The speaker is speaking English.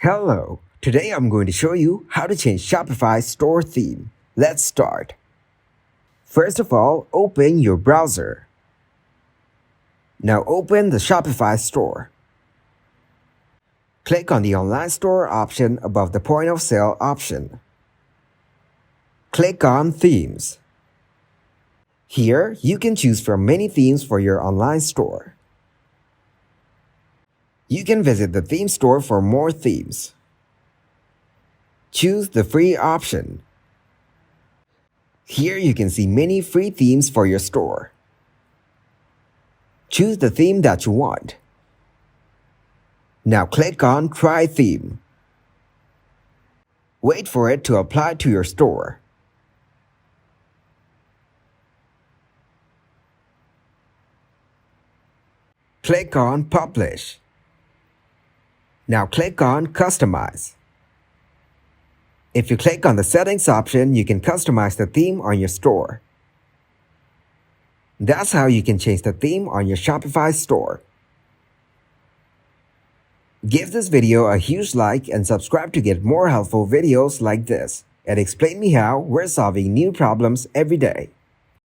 Hello, today I'm going to show you how to change Shopify Store Theme. Let's start. First of all, open your browser. Now open the Shopify store. Click on the Online Store option above the Point of Sale option. Click on Themes. Here, you can choose from many themes for your online store. You can visit the theme store for more themes. Choose the free option. Here you can see many free themes for your store. Choose the theme that you want. Now click on Try Theme. Wait for it to apply to your store. Click on Publish. Now click on Customize. If you click on the Settings option, you can customize the theme on your store. That's how you can change the theme on your Shopify store. Give this video a huge like and subscribe to get more helpful videos like this. At Explain Me How, we're solving new problems every day.